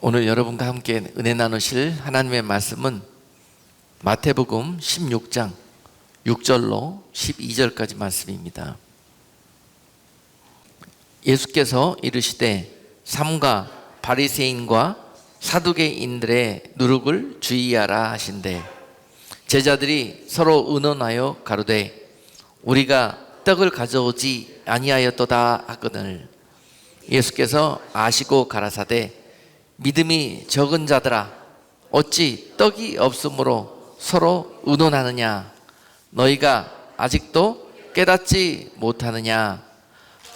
오늘 여러분과 함께 은혜 나누실 하나님의 말씀은 마태복음 16장 6절로 12절까지 말씀입니다. 예수께서 이르시되 삼가 바리새인과 사두개인들의 누룩을 주의하라 하신대 제자들이 서로 의논하여 가로되 우리가 떡을 가져오지 아니하였도다 하거늘 예수께서 아시고 가라사대 믿음이 적은 자들아 어찌 떡이 없으므로 서로 의논하느냐 너희가 아직도 깨닫지 못하느냐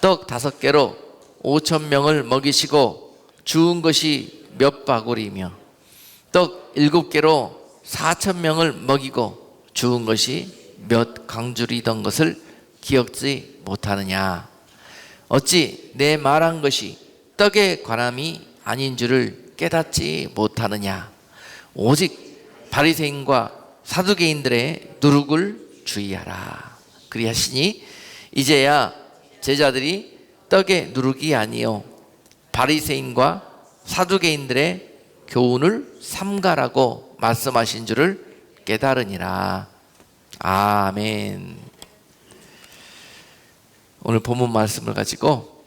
떡 5개로 5,000명을 먹이시고 주운 것이 몇 바구리며 떡 7개로 4,000명을 먹이고 주운 것이 몇 강줄이던 것을 기억지 못하느냐 어찌 내 말한 것이 떡에 관함이 아닌 줄을 깨닫지 못하느냐 오직 바리새인과 사두개인들의 누룩을 주의하라 그리하시니 이제야 제자들이 떡의 누룩이 아니요 바리새인과 사두개인들의 교훈을 삼가라고 말씀하신 줄을 깨달으니라. 아멘. 오늘 본문 말씀을 가지고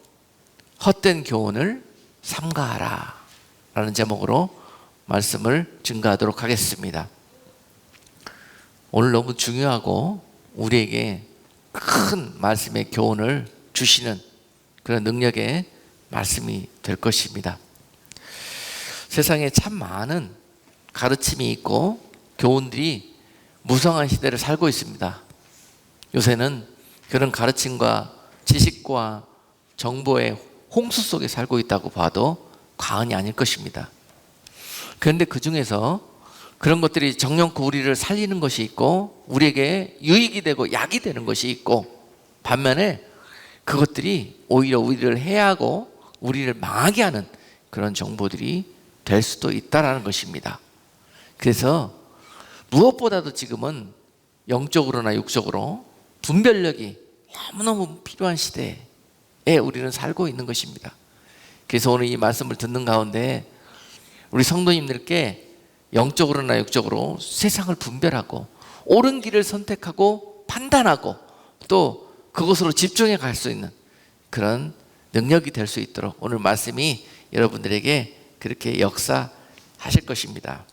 헛된 교훈을 삼가하라 라는 제목으로 말씀을 증거하도록 하겠습니다. 오늘 너무 중요하고 우리에게 큰 말씀의 교훈을 주시는 그런 능력의 말씀이 될 것입니다. 세상에 참 많은 가르침이 있고 교훈들이 무성한 시대를 살고 있습니다. 요새는 그런 가르침과 지식과 정보의 홍수 속에 살고 있다고 봐도 과언이 아닐 것입니다. 그런데 그 중에서 그런 것들이 정령코 우리를 살리는 것이 있고 우리에게 유익이 되고 약이 되는 것이 있고 반면에 그것들이 오히려 우리를 해하고 우리를 망하게 하는 그런 정보들이 될 수도 있다는 것입니다. 그래서 무엇보다도 지금은 영적으로나 육적으로 분별력이 너무너무 필요한 시대에 우리는 살고 있는 것입니다. 그래서 오늘 이 말씀을 듣는 가운데 우리 성도님들께 영적으로나 육적으로 세상을 분별하고 옳은 길을 선택하고 판단하고 또 그것으로 집중해 갈 수 있는 그런 능력이 될 수 있도록 오늘 말씀이 여러분들에게 그렇게 역사하실 것입니다.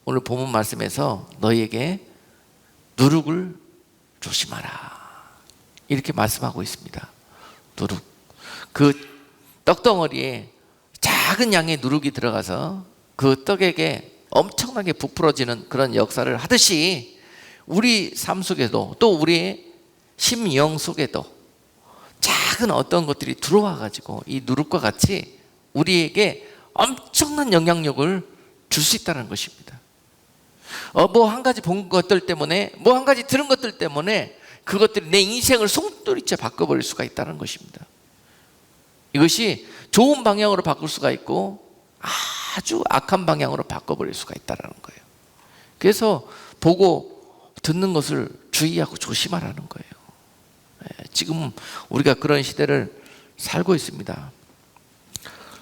오늘 본문 말씀에서 너희에게 누룩을 조심하라 이렇게 말씀하고 있습니다. 누룩, 그 떡덩어리에 작은 양의 누룩이 들어가서 그 떡에게 엄청나게 부풀어지는 그런 역사를 하듯이 우리 삶 속에도 또 우리의 심령 속에도 작은 어떤 것들이 들어와 가지고 이 누룩과 같이 우리에게 엄청난 영향력을 줄 수 있다는 것입니다. 뭐 한 가지 본 것들 때문에 뭐 한 가지 들은 것들 때문에 그것들이 내 인생을 송두리째 바꿔버릴 수가 있다는 것입니다. 이것이 좋은 방향으로 바꿀 수가 있고 아주 악한 방향으로 바꿔버릴 수가 있다는 거예요. 그래서 보고 듣는 것을 주의하고 조심하라는 거예요. 지금 우리가 그런 시대를 살고 있습니다.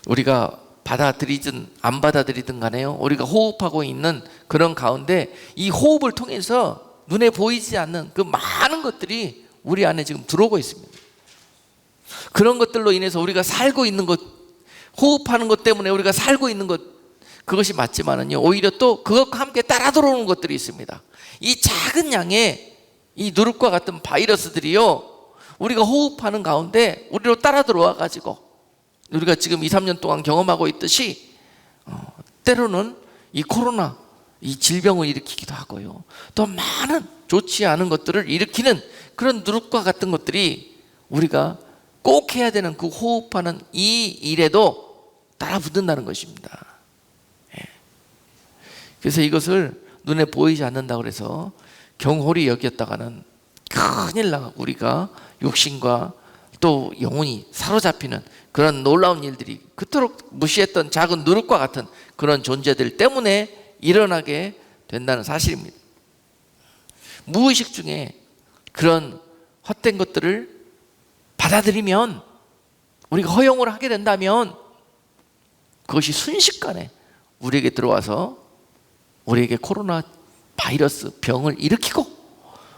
우리가 받아들이든 안 받아들이든 간에요 우리가 호흡하고 있는 그런 가운데 이 호흡을 통해서 눈에 보이지 않는 그 많은 것들이 우리 안에 지금 들어오고 있습니다. 그런 것들로 인해서 우리가 살고 있는 것, 호흡하는 것 때문에 우리가 살고 있는 것, 그것이 맞지만은요 오히려 또 그것과 함께 따라 들어오는 것들이 있습니다. 이 작은 양의 이 누룩과 같은 바이러스들이요 우리가 호흡하는 가운데 우리로 따라 들어와 가지고 우리가 지금 2, 3년 동안 경험하고 있듯이 때로는 이 코로나 이 질병을 일으키기도 하고요 또 많은 좋지 않은 것들을 일으키는 그런 누룩과 같은 것들이 우리가 꼭 해야 되는 그 호흡하는 이 일에도 따라 붙는다는 것입니다. 그래서 이것을 눈에 보이지 않는다고 해서 경홀히 여겼다가는 큰일 나고 우리가 육신과 또 영혼이 사로잡히는 그런 놀라운 일들이 그토록 무시했던 작은 누룩과 같은 그런 존재들 때문에 일어나게 된다는 사실입니다. 무의식 중에 그런 헛된 것들을 받아들이면 우리가 허용을 하게 된다면 그것이 순식간에 우리에게 들어와서 우리에게 코로나 바이러스 병을 일으키고,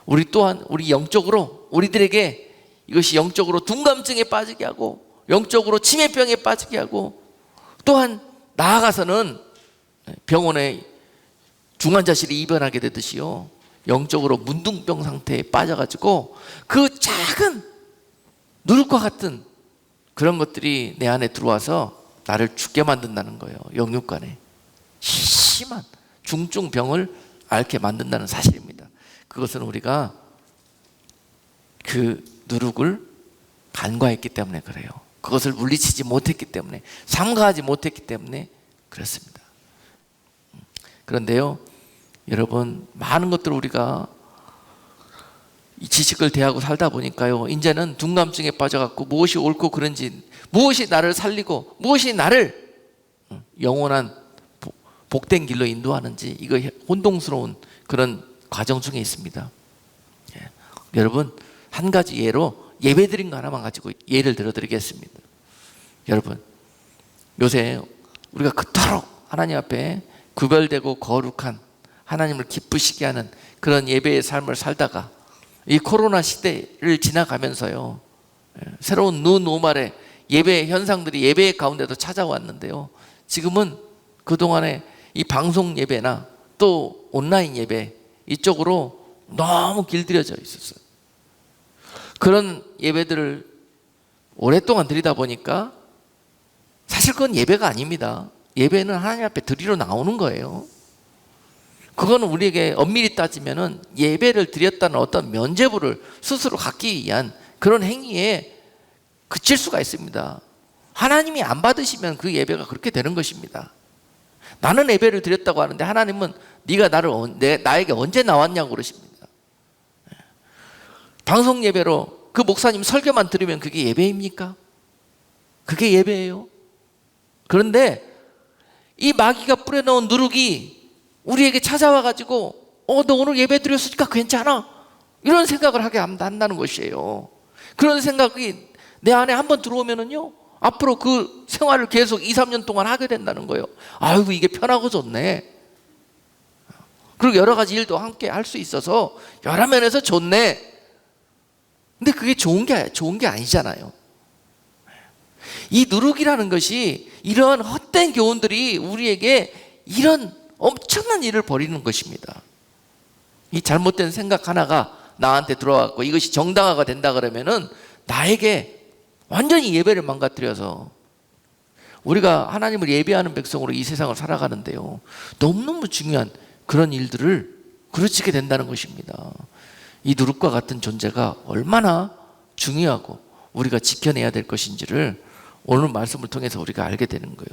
우리 또한 우리 영적으로 우리들에게 이것이 영적으로 둔감증에 빠지게 하고 영적으로 치매병에 빠지게 하고, 또한 나아가서는 병원에 중환자실에 입원하게 되듯이요, 영적으로 문둥병 상태에 빠져가지고 그 작은 누룩과 같은 그런 것들이 내 안에 들어와서 나를 죽게 만든다는 거예요. 영육간에 심한 중증병을 앓게 만든다는 사실입니다. 그것은 우리가 그 누룩을 간과했기 때문에 그래요. 그것을 물리치지 못했기 때문에, 삼가하지 못했기 때문에 그렇습니다. 그런데요, 여러분, 많은 것들을 우리가 이 지식을 대하고 살다 보니까요, 이제는 둔감증에 빠져갖고 무엇이 옳고 그른지, 무엇이 나를 살리고 무엇이 나를 영원한 복된 길로 인도하는지, 이거 혼동스러운 그런 과정 중에 있습니다. 예. 여러분, 한 가지 예로 예배드린 거 하나만 가지고 예를 들어드리겠습니다. 여러분, 요새 우리가 그토록 하나님 앞에 구별되고 거룩한, 하나님을 기쁘시게 하는 그런 예배의 삶을 살다가 이 코로나 시대를 지나가면서요, 새로운 노말의 예배 현상들이 예배 가운데도 찾아왔는데요, 지금은 그동안에 이 방송 예배나 또 온라인 예배 이쪽으로 너무 길들여져 있었어요. 그런 예배들을 오랫동안 드리다 보니까 사실 그건 예배가 아닙니다. 예배는 하나님 앞에 드리러 나오는 거예요. 그거는 우리에게 엄밀히 따지면은 예배를 드렸다는 어떤 면죄부를 스스로 갖기 위한 그런 행위에 그칠 수가 있습니다. 하나님이 안 받으시면 그 예배가 그렇게 되는 것입니다. 나는 예배를 드렸다고 하는데 하나님은 네가 나에게 언제 나왔냐고 그러십니다. 방송 예배로 그 목사님 설교만 들으면 그게 예배입니까? 그게 예배예요. 그런데 이 마귀가 뿌려놓은 누룩이 우리에게 찾아와가지고 너 오늘 예배 드렸으니까 괜찮아, 이런 생각을 하게 한다는 것이에요. 그런 생각이 내 안에 한번 들어오면은요, 앞으로 그 생활을 계속 2, 3년 동안 하게 된다는 거예요. 아이고, 이게 편하고 좋네. 그리고 여러 가지 일도 함께 할 수 있어서 여러 면에서 좋네. 근데 그게 좋은 게 아니잖아요. 이 누룩이라는 것이, 이런 헛된 교훈들이 우리에게 이런 엄청난 일을 벌이는 것입니다. 이 잘못된 생각 하나가 나한테 들어왔고 이것이 정당화가 된다 그러면은 나에게 완전히 예배를 망가뜨려서, 우리가 하나님을 예배하는 백성으로 이 세상을 살아가는데요, 너무너무 중요한 그런 일들을 그르치게 된다는 것입니다. 이 누룩과 같은 존재가 얼마나 중요하고 우리가 지켜내야 될 것인지를 오늘 말씀을 통해서 우리가 알게 되는 거예요.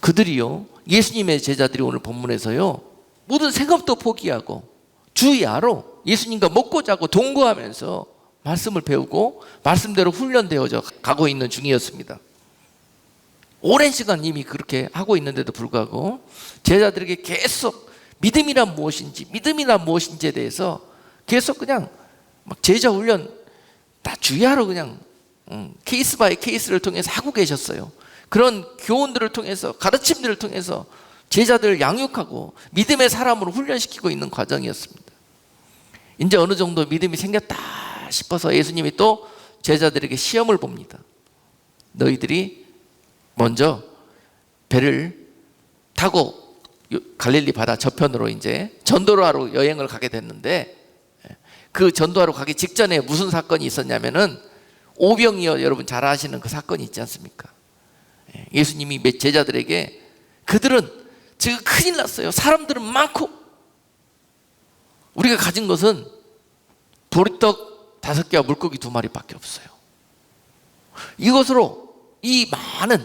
그들이요, 예수님의 제자들이 오늘 본문에서요, 모든 생업도 포기하고 주야로 예수님과 먹고 자고 동거하면서 말씀을 배우고 말씀대로 훈련되어져 가고 있는 중이었습니다. 오랜 시간 이미 그렇게 하고 있는데도 불구하고 제자들에게 계속 믿음이란 무엇인지에 대해서 계속 그냥 막 제자 훈련 다 주야로 그냥 케이스 바이 케이스를 통해서 하고 계셨어요. 그런 교훈들을 통해서, 가르침들을 통해서 제자들을 양육하고 믿음의 사람으로 훈련시키고 있는 과정이었습니다. 이제 어느 정도 믿음이 생겼다 싶어서 예수님이 또 제자들에게 시험을 봅니다. 너희들이 먼저 배를 타고 갈릴리 바다 저편으로 이제 전도를 하러 여행을 가게 됐는데, 그 전도하러 가기 직전에 무슨 사건이 있었냐면은 오병이어, 여러분 잘 아시는 그 사건이 있지 않습니까? 예수님이 제자들에게, 그들은 지금 큰일 났어요. 사람들은 많고 우리가 가진 것은 보리떡 5개와 물고기 2마리밖에 없어요. 이것으로 이 많은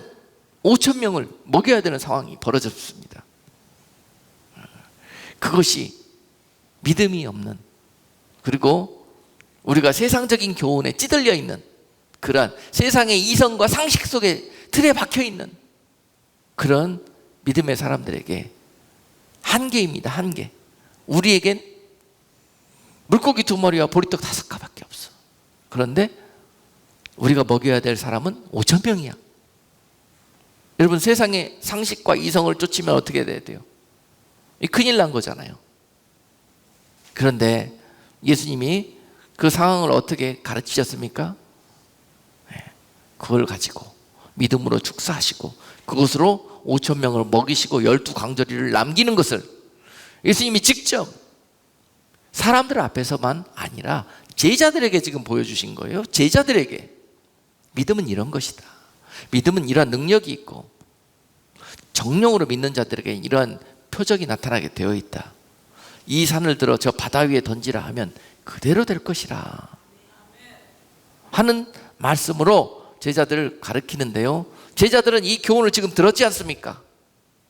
5,000명을 먹여야 되는 상황이 벌어졌습니다. 그것이 믿음이 없는, 그리고 우리가 세상적인 교훈에 찌들려 있는, 그러한 세상의 이성과 상식 속에 틀에 박혀 있는 그런 믿음의 사람들에게 한계입니다. 한계. 우리에겐 물고기 2마리와 보리떡 5가밖에 없어. 그런데 우리가 먹여야 될 사람은 5,000명이야. 여러분, 세상의 상식과 이성을 쫓으면 어떻게 돼야 돼요? 큰일 난 거잖아요. 그런데 예수님이 그 상황을 어떻게 가르치셨습니까? 그걸 가지고 믿음으로 축사하시고 그것으로 5천 명을 먹이시고 12광저리를 남기는 것을 예수님이 직접 사람들 앞에서만 아니라 제자들에게 지금 보여주신 거예요. 제자들에게. 믿음은 이런 것이다. 믿음은 이러한 능력이 있고 정령으로 믿는 자들에게 이러한 표적이 나타나게 되어 있다. 이 산을 들어 저 바다 위에 던지라 하면 그대로 될 것이라 하는 말씀으로 제자들을 가르치는데요, 제자들은 이 교훈을 지금 들었지 않습니까?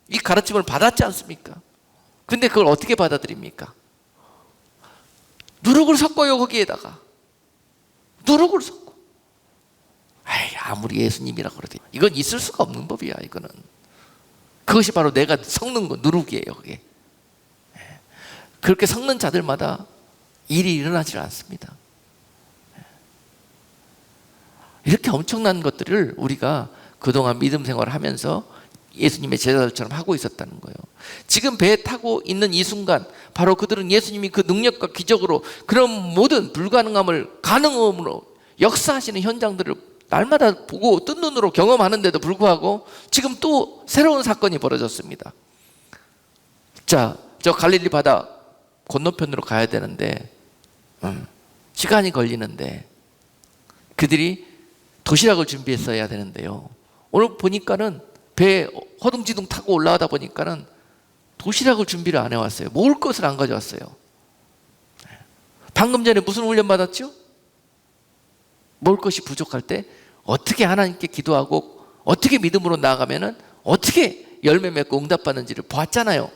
이 가르침을 받았지 않습니까? 근데 그걸 어떻게 받아들입니까? 누룩을 섞어요. 거기에다가 누룩을 섞고. 아무리 예수님이라고 그래도 이건 있을 수가 없는 법이야. 이거는 그것이 바로 내가 섞는 거, 누룩이에요. 그게. 그렇게 섞는 자들마다 일이 일어나질 않습니다. 이렇게 엄청난 것들을 우리가 그동안 믿음 생활을 하면서 예수님의 제자들처럼 하고 있었다는 거예요. 지금 배에 타고 있는 이 순간 바로 그들은 예수님이 그 능력과 기적으로 그런 모든 불가능함을 가능함으로 역사하시는 현장들을 날마다 보고 뜬 눈으로 경험하는데도 불구하고 지금 또 새로운 사건이 벌어졌습니다. 자, 저 갈릴리 바다 건너편으로 가야 되는데 시간이 걸리는데 그들이 도시락을 준비했어야 되는데요, 오늘 보니까는 배에 허둥지둥 타고 올라가다 보니까는 도시락을 준비를 안 해왔어요. 먹을 것을 안 가져왔어요. 방금 전에 무슨 훈련 받았죠? 먹을 것이 부족할 때 어떻게 하나님께 기도하고 어떻게 믿음으로 나아가면은 어떻게 열매 맺고 응답받는지를 보았잖아요.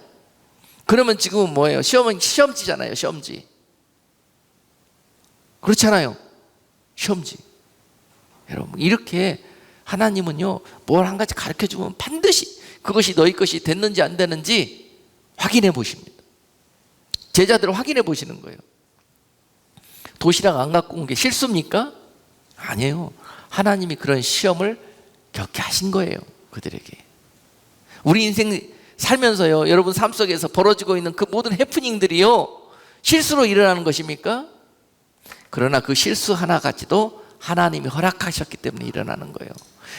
그러면 지금은 뭐예요? 시험은 시험지잖아요. 시험지. 그렇잖아요. 시험지. 여러분, 이렇게 하나님은요, 뭘 한 가지 가르쳐 주면 반드시 그것이 너희 것이 됐는지 안 되는지 확인해 보십니다. 제자들을 확인해 보시는 거예요. 도시락 안 갖고 온 게 실수입니까? 아니에요. 하나님이 그런 시험을 겪게 하신 거예요. 그들에게. 우리 인생 살면서요, 여러분 삶 속에서 벌어지고 있는 그 모든 해프닝들이요, 실수로 일어나는 것입니까? 그러나 그 실수 하나까지도 하나님이 허락하셨기 때문에 일어나는 거예요.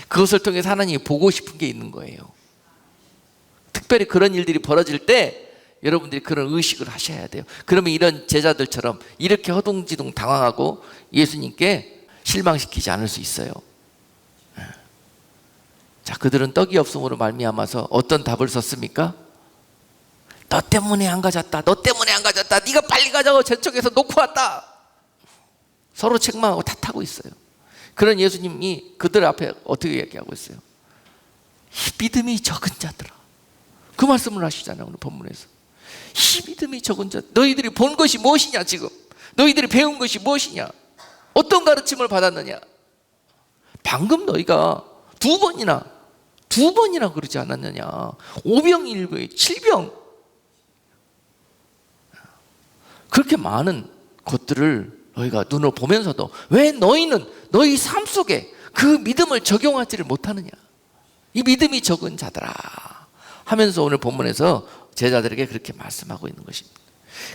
그것을 통해서 하나님이 보고 싶은 게 있는 거예요. 특별히 그런 일들이 벌어질 때 여러분들이 그런 의식을 하셔야 돼요. 그러면 이런 제자들처럼 이렇게 허둥지둥 당황하고 예수님께 실망시키지 않을 수 있어요. 자, 그들은 떡이 없음으로 말미암아서 어떤 답을 썼습니까? 너 때문에 안 가졌다. 너 때문에 안 가졌다. 네가 빨리 가자고 저쪽에서 놓고 왔다. 서로 책망하고 탓하고 있어요. 그런 예수님이 그들 앞에 어떻게 얘기하고 있어요? 이 믿음이 적은 자들아. 그 말씀을 하시잖아요. 오늘 본문에서. 이 믿음이 적은 자, 너희들이 본 것이 무엇이냐? 지금 너희들이 배운 것이 무엇이냐? 어떤 가르침을 받았느냐? 방금 너희가 두 번이나 그러지 않았느냐? 5병 7병 그렇게 많은 것들을 너희가 눈으로 보면서도 왜 너희는 너희 삶 속에 그 믿음을 적용하지를 못하느냐? 이 믿음이 적은 자들아 하면서 오늘 본문에서 제자들에게 그렇게 말씀하고 있는 것입니다.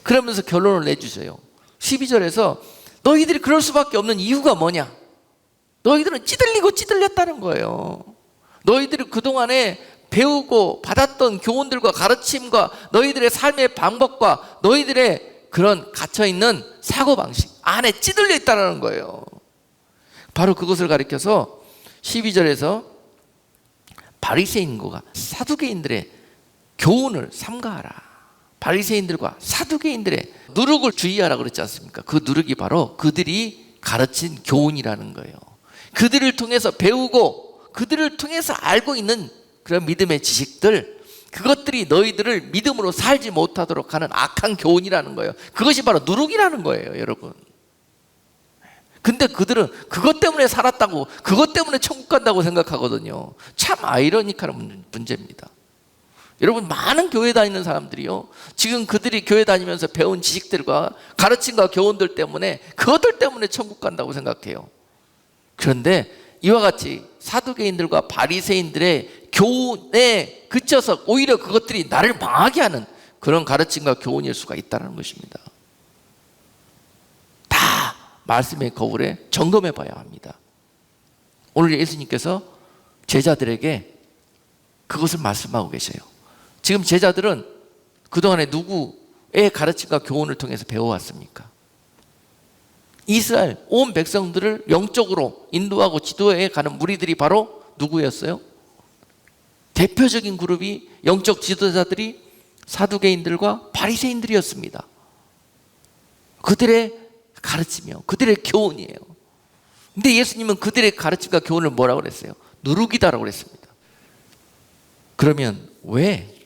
그러면서 결론을 내주세요. 12절에서 너희들이 그럴 수밖에 없는 이유가 뭐냐? 너희들은 찌들리고 찌들렸다는 거예요. 너희들이 그동안에 배우고 받았던 교훈들과 가르침과 너희들의 삶의 방법과 너희들의 그런 갇혀있는 사고방식 안에 찌들려 있다는 거예요. 바로 그것을 가리켜서 12절에서 바리새인과 사두개인들의 교훈을 삼가하라. 바리새인들과 사두개인들의 누룩을 주의하라 그랬지 않습니까? 그 누룩이 바로 그들이 가르친 교훈이라는 거예요. 그들을 통해서 배우고 그들을 통해서 알고 있는 그런 믿음의 지식들, 그것들이 너희들을 믿음으로 살지 못하도록 하는 악한 교훈이라는 거예요. 그것이 바로 누룩이라는 거예요, 여러분. 근데 그들은 그것 때문에 살았다고, 그것 때문에 천국 간다고 생각하거든요. 참 아이러니컬한 문제입니다. 여러분, 많은 교회 다니는 사람들이요, 지금 그들이 교회 다니면서 배운 지식들과 가르침과 교훈들 때문에 그것들 때문에 천국 간다고 생각해요. 그런데 이와 같이 사두개인들과 바리새인들의 교훈에 그쳐서 오히려 그것들이 나를 망하게 하는 그런 가르침과 교훈일 수가 있다는 것입니다. 다 말씀의 거울에 점검해 봐야 합니다. 오늘 예수님께서 제자들에게 그것을 말씀하고 계셔요. 지금 제자들은 그동안에 누구의 가르침과 교훈을 통해서 배워왔습니까? 이스라엘 온 백성들을 영적으로 인도하고 지도해 가는 무리들이 바로 누구였어요? 대표적인 그룹이 영적 지도자들이 사두개인들과 바리새인들이었습니다. 그들의 가르치며 그들의 교훈이에요. 근데 예수님은 그들의 가르침과 교훈을 뭐라고 그랬어요? 누룩이다라고 그랬습니다. 그러면 왜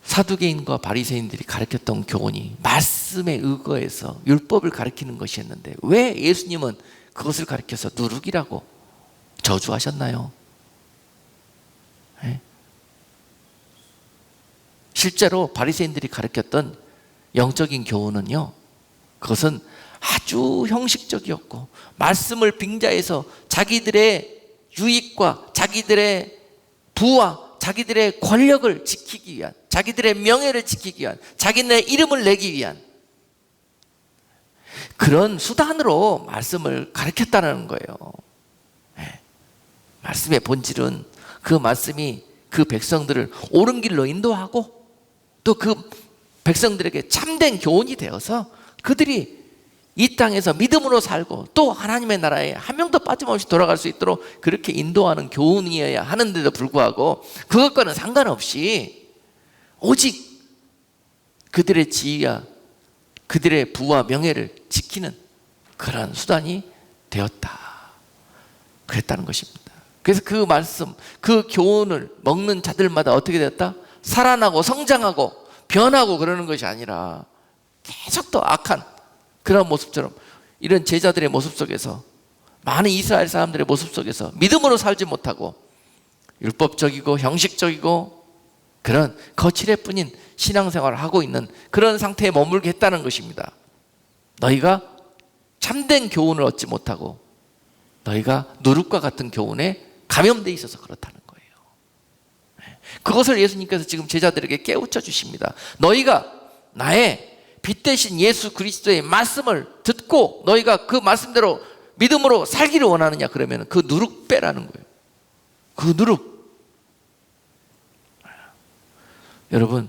사두개인과 바리새인들이 가르쳤던 교훈이 말씀에 의거해서 율법을 가르치는 것이었는데 왜 예수님은 그것을 가르쳐서 누룩이라고 저주하셨나요? 네? 실제로 바리새인들이 가르쳤던 영적인 교훈은요, 그것은 아주 형식적이었고 말씀을 빙자해서 자기들의 유익과 자기들의 부와 자기들의 권력을 지키기 위한, 자기들의 명예를 지키기 위한, 자기네 이름을 내기 위한 그런 수단으로 말씀을 가르쳤다는 거예요. 네. 말씀의 본질은 그 말씀이 그 백성들을 옳은 길로 인도하고 또 그 백성들에게 참된 교훈이 되어서 그들이 이 땅에서 믿음으로 살고 또 하나님의 나라에 한 명도 빠짐없이 돌아갈 수 있도록 그렇게 인도하는 교훈이어야 하는데도 불구하고 그것과는 상관없이 오직 그들의 지위와 그들의 부와 명예를 지키는 그런 수단이 되었다 그랬다는 것입니다. 그래서 그 말씀, 그 교훈을 먹는 자들마다 어떻게 되었다? 살아나고 성장하고 변하고 그러는 것이 아니라 계속 더 악한 그런 모습처럼 이런 제자들의 모습 속에서 많은 이스라엘 사람들의 모습 속에서 믿음으로 살지 못하고 율법적이고 형식적이고 그런 거칠애 뿐인 신앙생활을 하고 있는 그런 상태에 머물게 했다는 것입니다. 너희가 참된 교훈을 얻지 못하고 너희가 누룩과 같은 교훈에 감염되어 있어서 그렇다는 거예요. 그것을 예수님께서 지금 제자들에게 깨우쳐 주십니다. 너희가 나의 빛 대신 예수 그리스도의 말씀을 듣고 너희가 그 말씀대로 믿음으로 살기를 원하느냐 그러면 그 누룩 빼라는 거예요. 그 누룩. 여러분,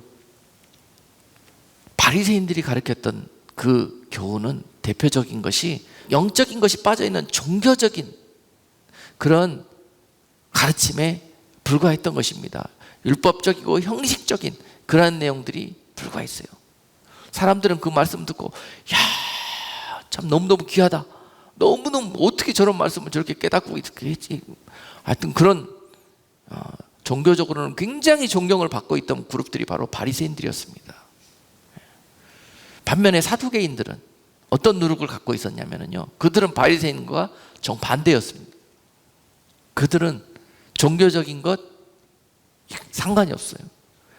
바리새인들이 가르쳤던 그 교훈은 대표적인 것이 영적인 것이 빠져있는 종교적인 그런 가르침에 불과했던 것입니다. 율법적이고 형식적인 그런 내용들이 불과했어요. 사람들은 그 말씀 듣고 야, 참 너무너무 귀하다. 너무너무 어떻게 저런 말씀을 저렇게 깨닫고 이렇게 했지. 하여튼 그런 종교적으로는 굉장히 존경을 받고 있던 그룹들이 바로 바리새인들이었습니다. 반면에 사두개인들은 어떤 누룩을 갖고 있었냐면요, 그들은 바리새인과 정반대였습니다. 그들은 종교적인 것 상관이 없어요.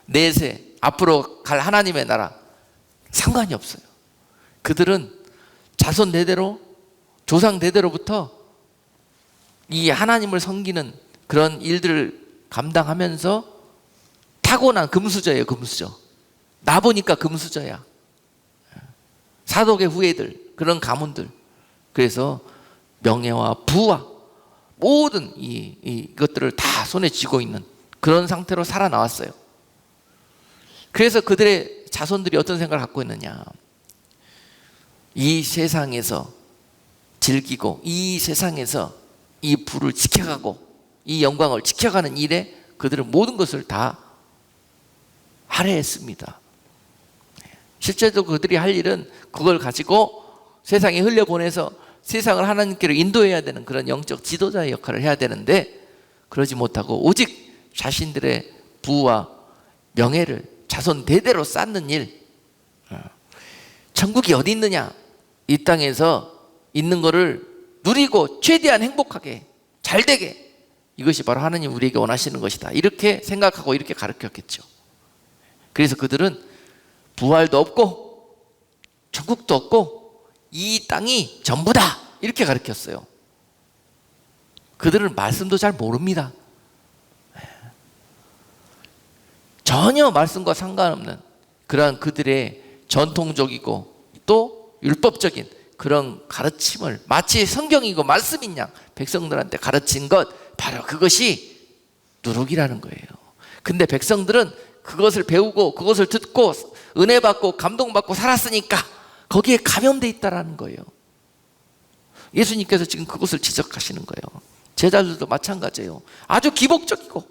내세 앞으로 갈 하나님의 나라 상관이 없어요. 그들은 자손 대대로 조상 대대로부터 이 하나님을 섬기는 그런 일들을 감당하면서 타고난 금수저예요. 금수저. 나 보니까 금수저야. 사독의 후예들, 그런 가문들. 그래서 명예와 부와 모든 이것들을 다 손에 쥐고 있는 그런 상태로 살아나왔어요. 그래서 그들의 자손들이 어떤 생각을 갖고 있느냐, 이 세상에서 즐기고 이 세상에서 이 부를 지켜가고 이 영광을 지켜가는 일에 그들은 모든 것을 다 할애했습니다. 실제로 그들이 할 일은 그걸 가지고 세상에 흘려보내서 세상을 하나님께로 인도해야 되는 그런 영적 지도자의 역할을 해야 되는데 그러지 못하고 오직 자신들의 부와 명예를 자손 대대로 쌓는 일. 천국이 어디 있느냐? 이 땅에서 있는 거를 누리고 최대한 행복하게 잘 되게, 이것이 바로 하나님 우리에게 원하시는 것이다, 이렇게 생각하고 이렇게 가르쳤겠죠. 그래서 그들은 부활도 없고 천국도 없고 이 땅이 전부다, 이렇게 가르쳤어요. 그들은 말씀도 잘 모릅니다. 전혀 말씀과 상관없는 그러한 그들의 전통적이고 또 율법적인 그런 가르침을 마치 성경이고 말씀인 양 백성들한테 가르친 것, 바로 그것이 누룩이라는 거예요. 근데 백성들은 그것을 배우고 그것을 듣고 은혜 받고 감동받고 살았으니까 거기에 감염돼 있다라는 거예요. 예수님께서 지금 그것을 지적하시는 거예요. 제자들도 마찬가지예요. 아주 기복적이고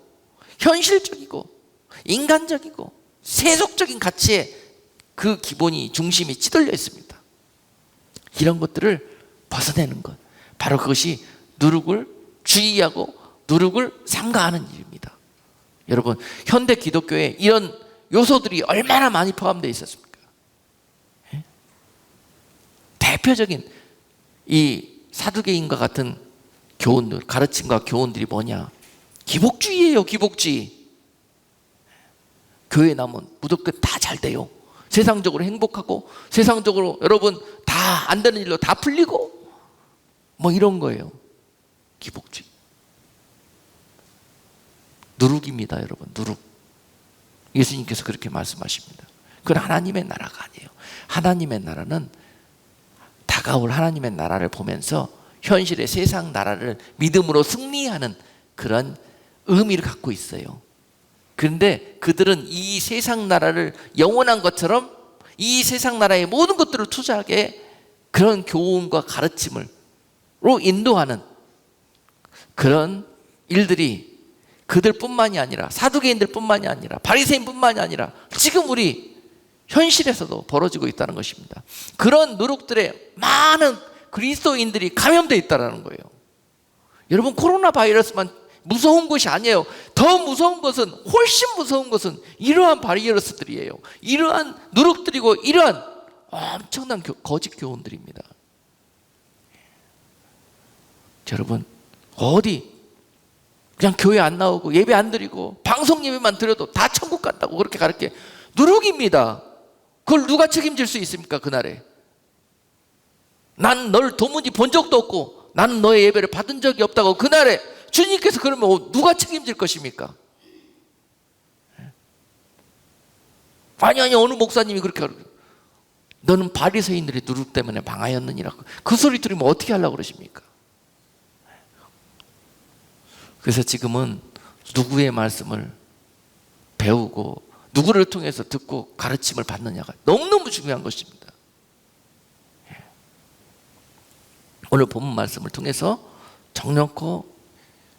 현실적이고 인간적이고 세속적인 가치에 그 기본이 중심이 찌들려 있습니다. 이런 것들을 벗어내는 것, 바로 그것이 누룩을 주의하고 누룩을 삼가하는 일입니다. 여러분, 현대 기독교에 이런 요소들이 얼마나 많이 포함되어 있었습니까? 대표적인 이 사두개인과 같은 교훈들, 가르침과 교훈들이 뭐냐? 기복주의예요. 기복주의. 교회 나면 무조건 다 잘 돼요. 세상적으로 행복하고 세상적으로 여러분 다 안 되는 일로 다 풀리고 뭐 이런 거예요. 기복주의. 누룩입니다, 여러분. 누룩. 예수님께서 그렇게 말씀하십니다. 그건 하나님의 나라가 아니에요. 하나님의 나라는 다가올 하나님의 나라를 보면서 현실의 세상 나라를 믿음으로 승리하는 그런 의미를 갖고 있어요. 그런데 그들은 이 세상 나라를 영원한 것처럼 이 세상 나라의 모든 것들을 투자하게 그런 교훈과 가르침으로 인도하는 그런 일들이 그들뿐만이 아니라 사두개인들뿐만이 아니라 바리새인뿐만이 아니라 지금 우리 현실에서도 벌어지고 있다는 것입니다. 그런 누룩들의 많은 그리스도인들이 감염되어 있다는 거예요. 여러분, 코로나 바이러스만 무서운 것이 아니에요. 더 무서운 것은, 훨씬 무서운 것은 이러한 바이러스들이에요. 이러한 누룩들이고 이러한 엄청난 거짓 교훈들입니다. 여러분, 어디 그냥 교회 안 나오고 예배 안 드리고 방송 예배만 드려도 다 천국 간다고 그렇게 가르쳐. 누룩입니다. 그걸 누가 책임질 수 있습니까? 그날에 난 널 도무지 본 적도 없고 나는 너의 예배를 받은 적이 없다고 그날에 주님께서 그러면 누가 책임질 것입니까? 아니 어느 목사님이 그렇게 하고 너는 바리새인들의 누룩 때문에 망하였느니라고 그 소리 들으면 어떻게 하려고 그러십니까? 그래서 지금은 누구의 말씀을 배우고 누구를 통해서 듣고 가르침을 받느냐가 너무너무 중요한 것입니다. 오늘 본문 말씀을 통해서 정놓고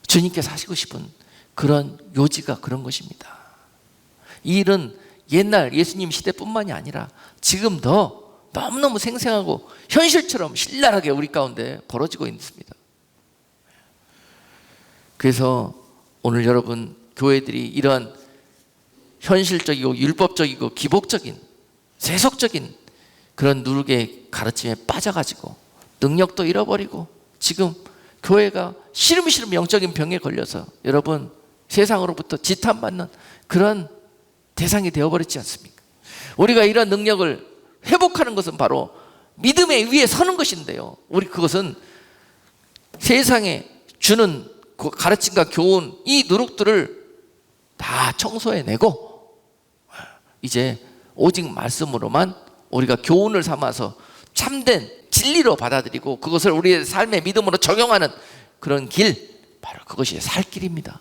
주님께서 하시고 싶은 그런 요지가 그런 것입니다. 이 일은 옛날 예수님 시대뿐만이 아니라 지금도 너무너무 생생하고 현실처럼 신랄하게 우리 가운데 벌어지고 있습니다. 그래서 오늘 여러분 교회들이 이러한 현실적이고 율법적이고 기복적인 세속적인 그런 누룩의 가르침에 빠져가지고 능력도 잃어버리고 지금 교회가 시름시름 영적인 병에 걸려서 여러분 세상으로부터 지탄받는 그런 대상이 되어버렸지 않습니까? 우리가 이런 능력을 회복하는 것은 바로 믿음의 위에 서는 것인데요, 우리 그것은 세상에 주는 그 가르침과 교훈, 이 누룩들을 다 청소해내고 이제 오직 말씀으로만 우리가 교훈을 삼아서 참된 진리로 받아들이고 그것을 우리의 삶의 믿음으로 적용하는 그런 길, 바로 그것이 살 길입니다.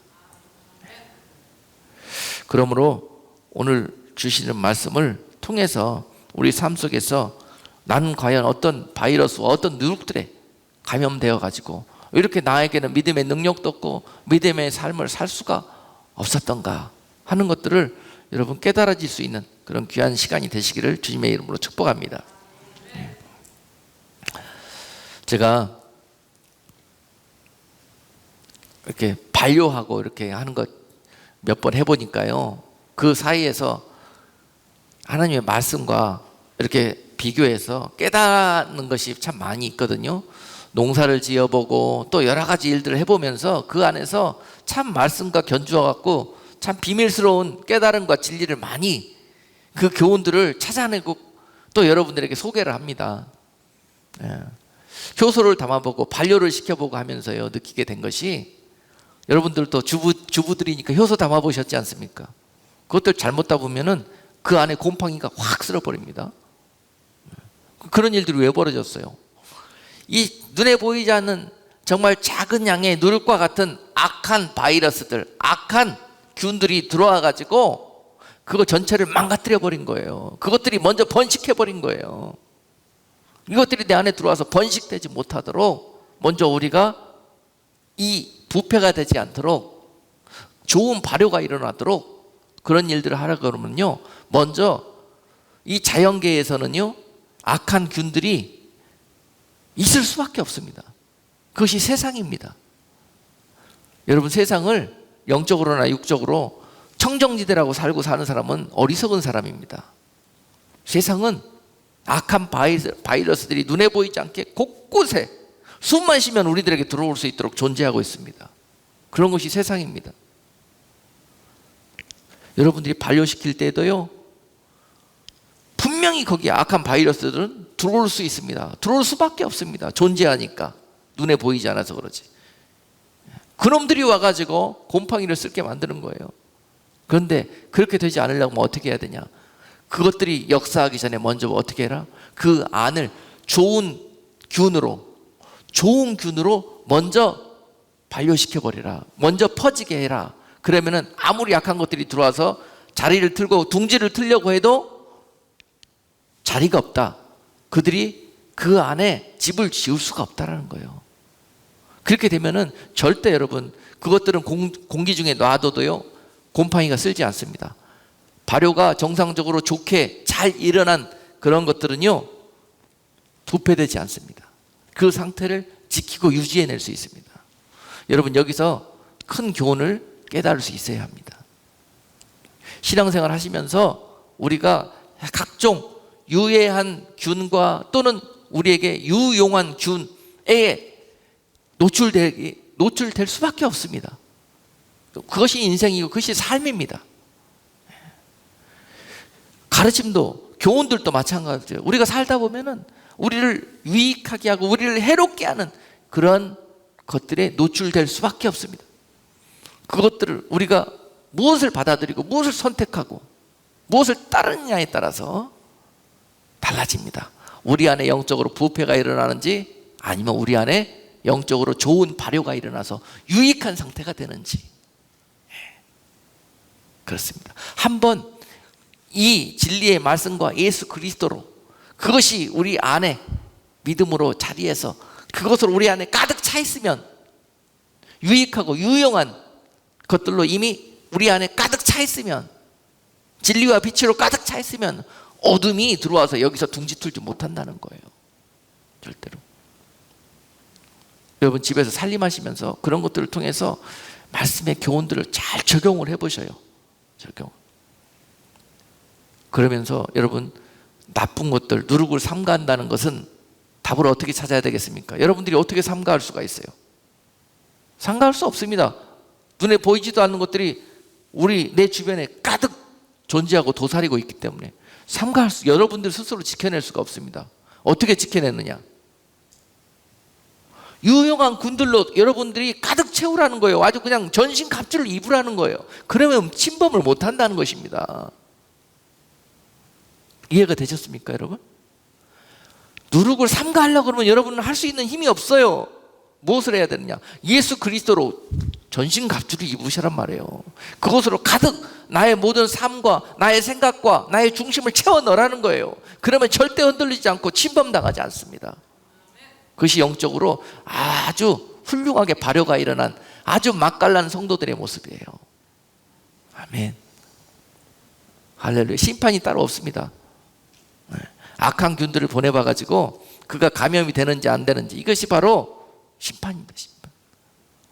그러므로 오늘 주시는 말씀을 통해서 우리 삶 속에서 나는 과연 어떤 바이러스와 어떤 누룩들에 감염되어 가지고 이렇게 나에게는 믿음의 능력도 없고 믿음의 삶을 살 수가 없었던가 하는 것들을 여러분 깨달아질 수 있는 그런 귀한 시간이 되시기를 주님의 이름으로 축복합니다. 제가 이렇게 반려하고 이렇게 하는 것 몇 번 해보니까요, 그 사이에서 하나님의 말씀과 이렇게 비교해서 깨닫는 것이 참 많이 있거든요. 농사를 지어보고 또 여러 가지 일들을 해보면서 그 안에서 참 말씀과 견주어갖고 참 비밀스러운 깨달음과 진리를 많이 그 교훈들을 찾아내고 또 여러분들에게 소개를 합니다. 효소를 담아보고 반려를 시켜보고 하면서요 느끼게 된 것이, 여러분들도 주부들이니까 효소 담아보셨지 않습니까? 그것들 잘못 담으면은 그 안에 곰팡이가 확 쓸어버립니다. 그런 일들이 왜 벌어졌어요? 이 눈에 보이지 않는 정말 작은 양의 누룩과 같은 악한 바이러스들, 악한 균들이 들어와 가지고 그거 전체를 망가뜨려 버린 거예요. 그것들이 먼저 번식해 버린 거예요. 이것들이 내 안에 들어와서 번식되지 못하도록 먼저 우리가 이 부패가 되지 않도록, 좋은 발효가 일어나도록 그런 일들을 하라 그러면요, 먼저 이 자연계에서는요 악한 균들이 있을 수밖에 없습니다. 그것이 세상입니다. 여러분, 세상을 영적으로나 육적으로 청정지대라고 살고 사는 사람은 어리석은 사람입니다. 세상은 악한 바이러스들이 눈에 보이지 않게 곳곳에 숨만 쉬면 우리들에게 들어올 수 있도록 존재하고 있습니다. 그런 것이 세상입니다. 여러분들이 반려시킬 때도요 분명히 거기에 악한 바이러스들은 들어올 수 있습니다. 들어올 수밖에 없습니다. 존재하니까. 눈에 보이지 않아서 그러지. 그놈들이 와가지고 곰팡이를 쓸게 만드는 거예요. 그런데 그렇게 되지 않으려면 어떻게 해야 되냐? 그것들이 역사하기 전에 먼저 어떻게 해라? 그 안을 좋은 균으로 먼저 반려시켜버리라. 먼저 퍼지게 해라. 그러면은 아무리 약한 것들이 들어와서 자리를 틀고 둥지를 틀려고 해도 자리가 없다. 그들이 그 안에 집을 지을 수가 없다라는 거예요. 그렇게 되면은 절대 여러분, 그것들은 공기 중에 놔둬도요 곰팡이가 쓸지 않습니다. 발효가 정상적으로 좋게 잘 일어난 그런 것들은요 부패되지 않습니다. 그 상태를 지키고 유지해낼 수 있습니다. 여러분, 여기서 큰 교훈을 깨달을 수 있어야 합니다. 신앙생활 하시면서 우리가 각종 유해한 균과 또는 우리에게 유용한 균에 노출될 수밖에 없습니다. 그것이 인생이고 그것이 삶입니다. 가르침도, 교훈들도 마찬가지예요. 우리가 살다 보면은 우리를 유익하게 하고 우리를 해롭게 하는 그런 것들에 노출될 수밖에 없습니다. 그것들을 우리가 무엇을 받아들이고 무엇을 선택하고 무엇을 따르느냐에 따라서 달라집니다. 우리 안에 영적으로 부패가 일어나는지 아니면 우리 안에 영적으로 좋은 발효가 일어나서 유익한 상태가 되는지. 그렇습니다. 한번 이 진리의 말씀과 예수 그리스도로 그것이 우리 안에 믿음으로 자리해서 그것으로 우리 안에 가득 차 있으면, 유익하고 유용한 것들로 이미 우리 안에 가득 차 있으면, 진리와 빛으로 가득 차 있으면 어둠이 들어와서 여기서 둥지 틀지 못한다는 거예요. 절대로. 여러분, 집에서 살림하시면서 그런 것들을 통해서 말씀의 교훈들을 잘 적용을 해보셔요. 적용. 그러면서 여러분, 나쁜 것들, 누룩을 삼가한다는 것은 답을 어떻게 찾아야 되겠습니까? 여러분들이 어떻게 삼가할 수가 있어요? 삼가할 수 없습니다. 눈에 보이지도 않는 것들이 내 주변에 가득 존재하고 도사리고 있기 때문에 여러분들 스스로 지켜낼 수가 없습니다. 어떻게 지켜내느냐? 유용한 군들로 여러분들이 가득 채우라는 거예요. 아주 그냥 전신 갑주를 입으라는 거예요. 그러면 침범을 못 한다는 것입니다. 이해가 되셨습니까, 여러분? 누룩을 삼가하려고 그러면 여러분은 할 수 있는 힘이 없어요. 무엇을 해야 되느냐? 예수 그리스도로 전신 갑주를 입으시란 말이에요. 그것으로 가득 나의 모든 삶과 나의 생각과 나의 중심을 채워 넣으라는 거예요. 그러면 절대 흔들리지 않고 침범당하지 않습니다. 그것이 영적으로 아주 훌륭하게 발효가 일어난 아주 맛깔난 성도들의 모습이에요. 아멘. 할렐루야. 심판이 따로 없습니다. 악한 균들을 보내봐가지고 그가 감염이 되는지 안 되는지, 이것이 바로 심판입니다. 심판.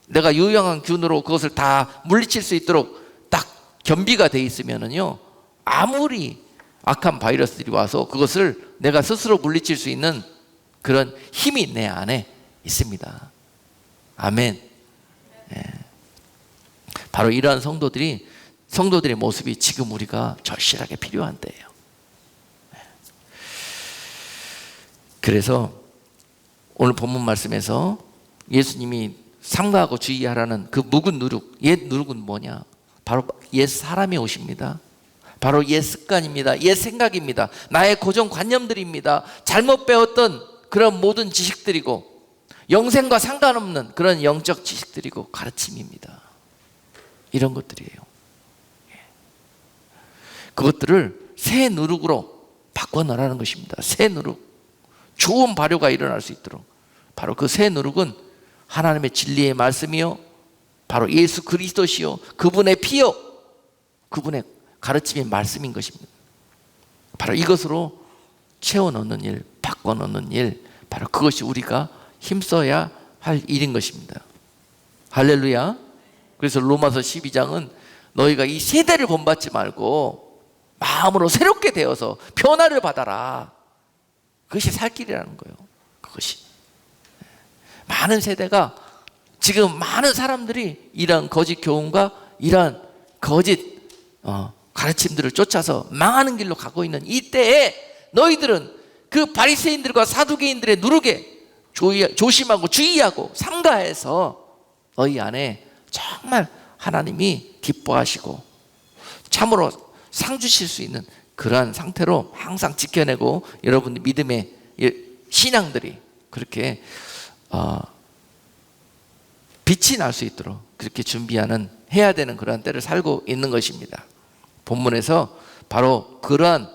내가 유용한 균으로 그것을 다 물리칠 수 있도록 딱 겸비가 돼 있으면은요, 아무리 악한 바이러스들이 와서 그것을 내가 스스로 물리칠 수 있는 그런 힘이 내 안에 있습니다. 아멘. 예. 바로 이러한 성도들의 모습이 지금 우리가 절실하게 필요한 때예요. 그래서 오늘 본문 말씀에서 예수님이 삼가하고 주의하라는 그 묵은 누룩, 옛 누룩은 뭐냐? 바로 옛 사람이 오십니다. 바로 옛 습관입니다. 옛 생각입니다. 나의 고정관념들입니다. 잘못 배웠던 그런 모든 지식들이고 영생과 상관없는 그런 영적 지식들이고 가르침입니다. 이런 것들이에요. 그것들을 새 누룩으로 바꿔놓으라는 것입니다. 새 누룩, 좋은 발효가 일어날 수 있도록. 바로 그 새 누룩은 하나님의 진리의 말씀이요, 바로 예수 그리스도시요, 그분의 피요, 그분의 가르침의 말씀인 것입니다. 바로 이것으로 채워넣는 일, 바꿔놓는 일, 바로 그것이 우리가 힘써야 할 일인 것입니다. 할렐루야. 그래서 로마서 12장은 너희가 이 세대를 본받지 말고 마음으로 새롭게 되어서 변화를 받아라. 그것이 살 길이라는 거예요. 그것이. 많은 세대가, 지금 많은 사람들이 이러한 거짓 교훈과 이러한 거짓 가르침들을 쫓아서 망하는 길로 가고 있는 이때에 너희들은 그 바리새인들과 사두개인들의 누룩에 조심하고 주의하고 삼가해서 너희 안에 정말 하나님이 기뻐하시고 참으로 상 주실 수 있는 그러한 상태로 항상 지켜내고, 여러분 믿음의 신앙들이 그렇게 빛이 날 수 있도록 그렇게 준비하는, 해야 되는 그러한 때를 살고 있는 것입니다. 본문에서 바로 그러한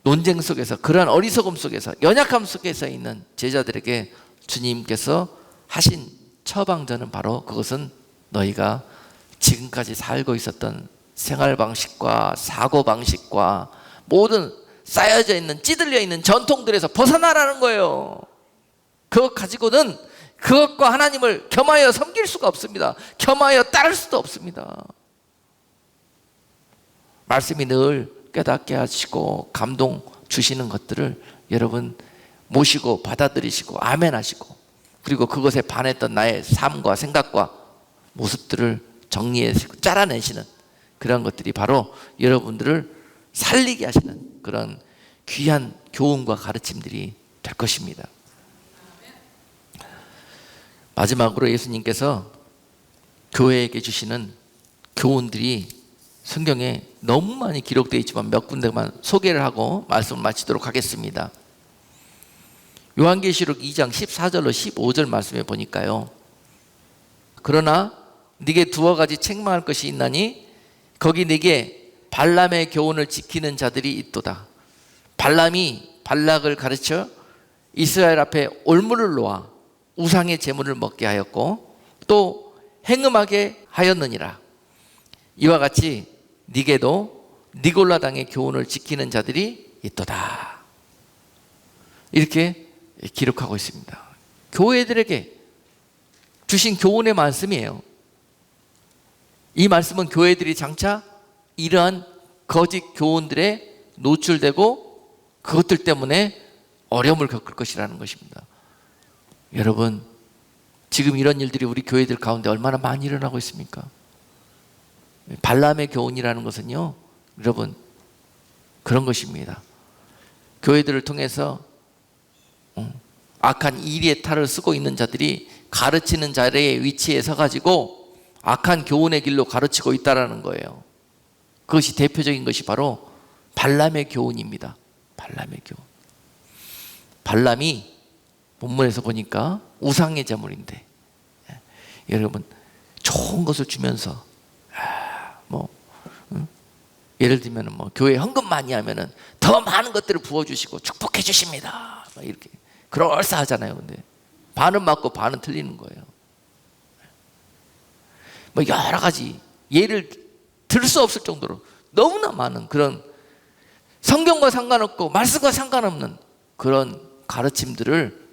논쟁 속에서, 그러한 어리석음 속에서, 연약함 속에서 있는 제자들에게 주님께서 하신 처방전은 바로 그것은 너희가 지금까지 살고 있었던 생활 방식과 사고 방식과 모든 쌓여져 있는, 찌들려 있는 전통들에서 벗어나라는 거예요. 그것 가지고는 그것과 하나님을 겸하여 섬길 수가 없습니다. 겸하여 따를 수도 없습니다. 말씀이 늘 깨닫게 하시고 감동 주시는 것들을 여러분 모시고 받아들이시고 아멘 하시고, 그리고 그것에 반했던 나의 삶과 생각과 모습들을 정리해서 짜라내시는 그런 것들이 바로 여러분들을 살리게 하시는 그런 귀한 교훈과 가르침들이 될 것입니다. 마지막으로 예수님께서 교회에게 주시는 교훈들이 성경에 너무 많이 기록되어 있지만 몇 군데만 소개를 하고 말씀을 마치도록 하겠습니다. 요한계시록 2장 14절로 15절 말씀에 보니까요, 그러나 네게 두어 가지 책망할 것이 있나니 거기 네게 발람의 교훈을 지키는 자들이 있도다. 발람이 발락을 가르쳐 이스라엘 앞에 올무를 놓아 우상의 제물을 먹게 하였고 또 행음하게 하였느니라. 이와 같이 네게도 니골라당의 교훈을 지키는 자들이 있도다. 이렇게 기록하고 있습니다. 교회들에게 주신 교훈의 말씀이에요. 이 말씀은 교회들이 장차 이러한 거짓 교훈들에 노출되고 그것들 때문에 어려움을 겪을 것이라는 것입니다. 여러분, 지금 이런 일들이 우리 교회들 가운데 얼마나 많이 일어나고 있습니까? 발람의 교훈이라는 것은요, 여러분, 그런 것입니다. 교회들을 통해서 악한 이리의 탈을 쓰고 있는 자들이 가르치는 자리의 위치에 서가지고 악한 교훈의 길로 가르치고 있다는 거예요. 그것이 대표적인 것이 바로 발람의 교훈입니다. 발람의 교훈. 발람이 본문에서 보니까 우상의 제물인데, 여러분 좋은 것을 주면서 예를 들면 교회 헌금 많이 하면은 더 많은 것들을 부어주시고 축복해 주십니다. 이렇게 그럴싸하잖아요. 근데 반은 맞고 반은 틀리는 거예요. 여러 가지 예를 들 수 없을 정도로 너무나 많은 그런 성경과 상관없고 말씀과 상관없는 그런 가르침들을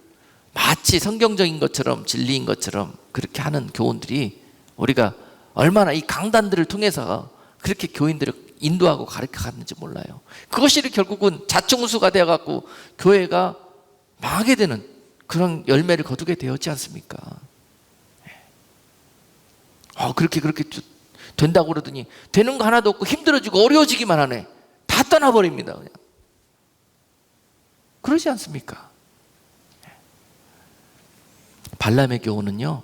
마치 성경적인 것처럼 진리인 것처럼 그렇게 하는 교훈들이, 우리가 얼마나 이 강단들을 통해서 그렇게 교인들을 인도하고 가르쳐 갔는지 몰라요. 그것이 결국은 자충수가 되어갖고 교회가 망하게 되는 그런 열매를 거두게 되었지 않습니까? 그렇게 된다고 그러더니 되는 거 하나도 없고 힘들어지고 어려워지기만 하네. 다 떠나버립니다. 그냥. 그러지 않습니까? 발람의 교훈은요,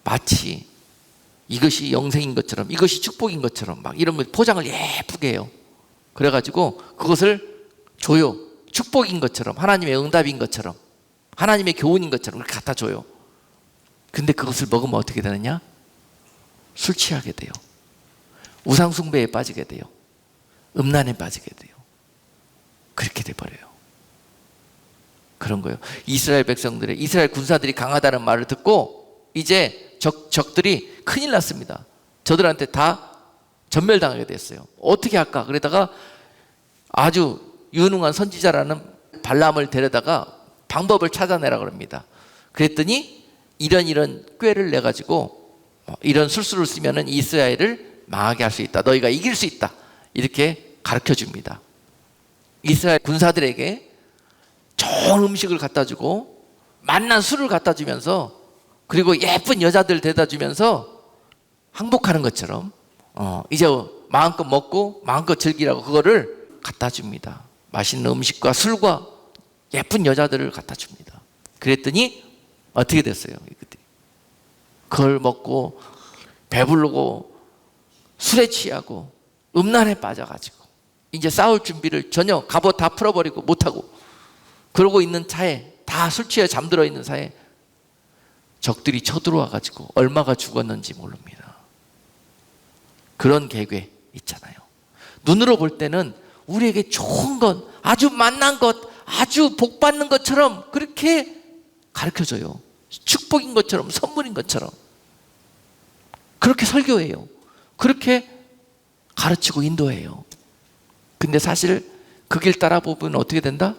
마치 이것이 영생인 것처럼, 이것이 축복인 것처럼 막 이런 포장을 예쁘게 해요. 그래가지고 그것을 줘요. 축복인 것처럼, 하나님의 응답인 것처럼, 하나님의 교훈인 것처럼 그렇게 갖다 줘요. 근데 그것을 먹으면 어떻게 되느냐? 술 취하게 돼요. 우상 숭배에 빠지게 돼요. 음란에 빠지게 돼요. 그렇게 돼버려요. 그런 거예요. 이스라엘 백성들의, 이스라엘 군사들이 강하다는 말을 듣고 이제 적들이 큰일 났습니다. 저들한테 다 전멸당하게 됐어요. 어떻게 할까? 그러다가 아주 유능한 선지자라는 발람을 데려다가 방법을 찾아내라 그럽니다. 그랬더니 이런 꾀를 내가지고 이런 술수를 쓰면은 이스라엘을 망하게 할 수 있다. 너희가 이길 수 있다. 이렇게 가르쳐 줍니다. 이스라엘 군사들에게 좋은 음식을 갖다 주고 맛난 술을 갖다 주면서 그리고 예쁜 여자들 데려다 주면서 항복하는 것처럼 이제 마음껏 먹고 마음껏 즐기라고 그거를 갖다 줍니다. 맛있는 음식과 술과 예쁜 여자들을 갖다 줍니다. 그랬더니 어떻게 됐어요? 그걸 먹고 배부르고 술에 취하고 음란에 빠져가지고 이제 싸울 준비를 전혀 갑옷 다 풀어버리고 못하고 그러고 있는 차에, 다 술 취해 잠들어 있는 사이에 적들이 쳐들어와가지고 얼마가 죽었는지 모릅니다. 그런 계획 있잖아요. 눈으로 볼 때는 우리에게 좋은 것, 아주 만난 것, 아주 복받는 것처럼 그렇게 가르쳐줘요. 축복인 것처럼, 선물인 것처럼 그렇게 설교해요. 그렇게 가르치고 인도해요. 근데 사실 그 길 따라 보면 어떻게 된다?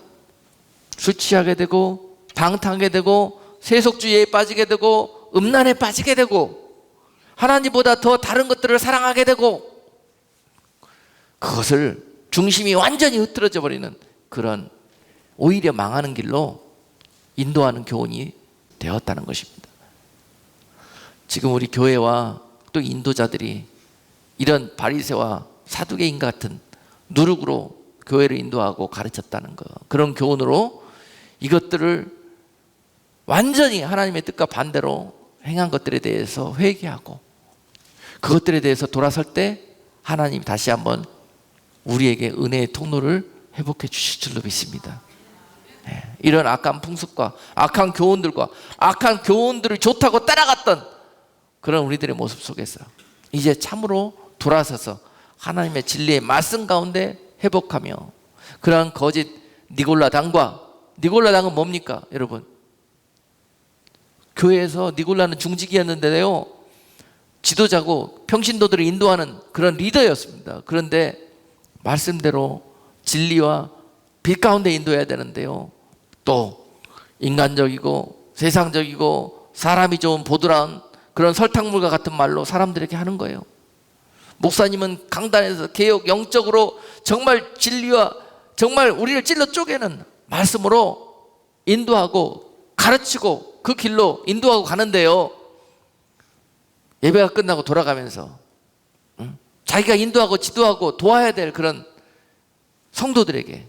술 취하게 되고 방탕하게 되고 세속주의에 빠지게 되고 음란에 빠지게 되고 하나님보다 더 다른 것들을 사랑하게 되고 그것을 중심이 완전히 흐트러져 버리는 그런 오히려 망하는 길로 인도하는 교훈이 되었다는 것입니다. 지금 우리 교회와 또 인도자들이 이런 바리새와 사두개인 같은 누룩으로 교회를 인도하고 가르쳤다는 것, 그런 교훈으로 이것들을 완전히 하나님의 뜻과 반대로 행한 것들에 대해서 회개하고 그것들에 대해서 돌아설 때 하나님이 다시 한번 우리에게 은혜의 통로를 회복해 주실 줄로 믿습니다. 이런 악한 풍습과 악한 교훈들과 악한 교훈들을 좋다고 따라갔던 그런 우리들의 모습 속에서 이제 참으로 돌아서서 하나님의 진리의 말씀 가운데 회복하며 그러한 거짓 니골라당과, 니골라당은 뭡니까 여러분? 교회에서 니골라는 중직이었는데요, 지도자고 평신도들을 인도하는 그런 리더였습니다. 그런데 말씀대로 진리와 빛 가운데 인도해야 되는데요, 또 인간적이고 세상적이고 사람이 좋은 보드라운 그런 설탕물과 같은 말로 사람들에게 하는 거예요. 목사님은 강단에서 개혁 영적으로 정말 진리와 정말 우리를 찔러 쪼개는 말씀으로 인도하고 가르치고 그 길로 인도하고 가는데요, 예배가 끝나고 돌아가면서 자기가 인도하고 지도하고 도와야 될 그런 성도들에게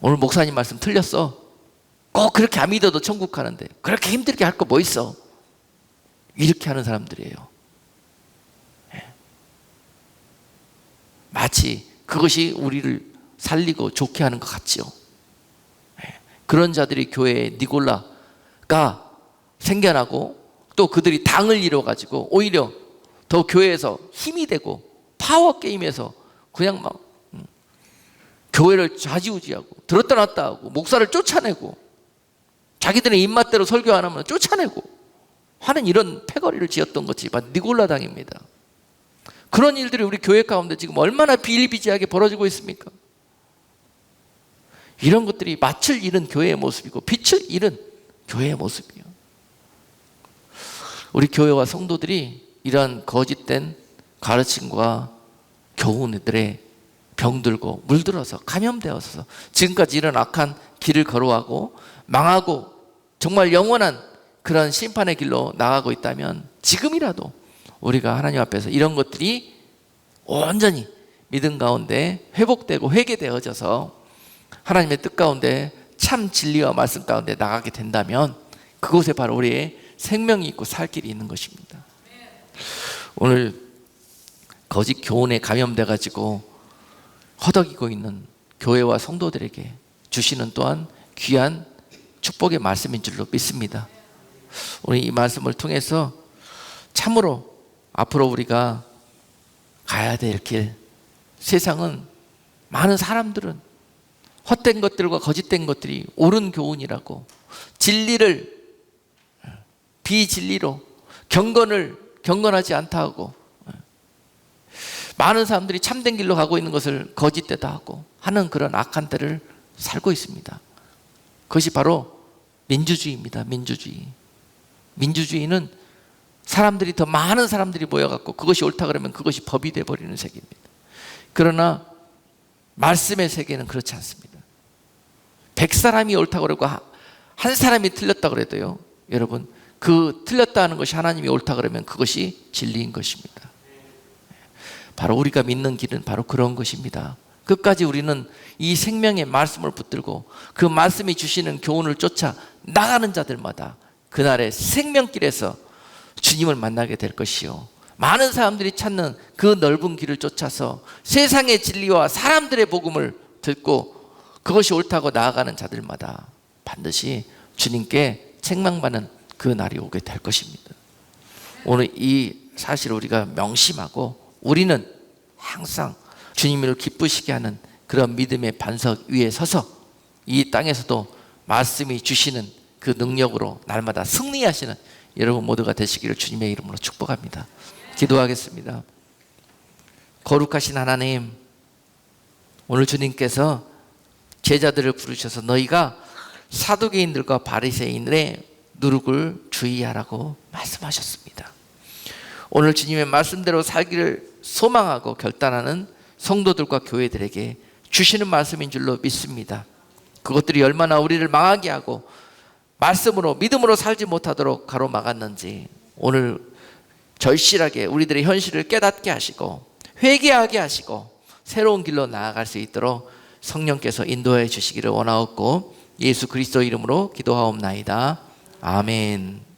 오늘 목사님 말씀 틀렸어, 꼭 그렇게 안 믿어도 천국 가는데 그렇게 힘들게 할 거 뭐 있어, 이렇게 하는 사람들이에요. 마치 그것이 우리를 살리고 좋게 하는 것 같지요. 그런 자들이 교회에 니골라가 생겨나고 또 그들이 당을 이뤄가지고 오히려 더 교회에서 힘이 되고 파워 게임에서 그냥 막 교회를 좌지우지하고 들었다 놨다 하고 목사를 쫓아내고 자기들의 입맛대로 설교 안 하면 쫓아내고 하는 이런 패거리를 지었던 것이 바로 니골라당입니다. 그런 일들이 우리 교회 가운데 지금 얼마나 비일비재하게 벌어지고 있습니까? 이런 것들이 맛을 잃은 교회의 모습이고 빛을 잃은 교회의 모습이에요. 우리 교회와 성도들이 이러한 거짓된 가르침과 교훈들에 병들고 물들어서 감염되어서 지금까지 이런 악한 길을 걸어가고 망하고 정말 영원한 그런 심판의 길로 나가고 있다면 지금이라도 우리가 하나님 앞에서 이런 것들이 온전히 믿음 가운데 회복되고 회개되어져서 하나님의 뜻 가운데 참 진리와 말씀 가운데 나가게 된다면 그곳에 바로 우리의 생명이 있고 살 길이 있는 것입니다. 오늘 거짓 교훈에 감염돼 가지고 허덕이고 있는 교회와 성도들에게 주시는 또한 귀한 축복의 말씀인 줄로 믿습니다. 오늘 이 말씀을 통해서 참으로 앞으로 우리가 가야 될 길, 세상은 많은 사람들은 헛된 것들과 거짓된 것들이 옳은 교훈이라고 진리를 비진리로 경건하지 않다 하고 많은 사람들이 참된 길로 가고 있는 것을 거짓되다 하고 하는 그런 악한 때를 살고 있습니다. 그것이 바로 민주주의입니다. 민주주의는 사람들이 더 많은 사람들이 모여갖고 그것이 옳다 그러면 그것이 법이 돼버리는 세계입니다. 그러나 말씀의 세계는 그렇지 않습니다. 100사람이 옳다고 그러고 한 사람이 틀렸다 그래도요, 여러분, 그 틀렸다 하는 것이 하나님이 옳다 그러면 그것이 진리인 것입니다. 바로 우리가 믿는 길은 바로 그런 것입니다. 끝까지 우리는 이 생명의 말씀을 붙들고 그 말씀이 주시는 교훈을 쫓아 나가는 자들마다 그날의 생명길에서 주님을 만나게 될 것이요, 많은 사람들이 찾는 그 넓은 길을 쫓아서 세상의 진리와 사람들의 복음을 듣고 그것이 옳다고 나아가는 자들마다 반드시 주님께 책망받는 그 날이 오게 될 것입니다. 오늘 이 사실을 우리가 명심하고 우리는 항상 주님을 기쁘시게 하는 그런 믿음의 반석 위에 서서 이 땅에서도 말씀이 주시는 그 능력으로 날마다 승리하시는 여러분 모두가 되시기를 주님의 이름으로 축복합니다. 기도하겠습니다. 거룩하신 하나님, 오늘 주님께서 제자들을 부르셔서 너희가 사두개인들과 바리새인들의 누룩을 주의하라고 말씀하셨습니다. 오늘 주님의 말씀대로 살기를 소망하고 결단하는 성도들과 교회들에게 주시는 말씀인 줄로 믿습니다. 그것들이 얼마나 우리를 망하게 하고 말씀으로 믿음으로 살지 못하도록 가로막았는지 오늘 절실하게 우리들의 현실을 깨닫게 하시고 회개하게 하시고 새로운 길로 나아갈 수 있도록 성령께서 인도해 주시기를 원하옵고 예수 그리스도 이름으로 기도하옵나이다. 아멘.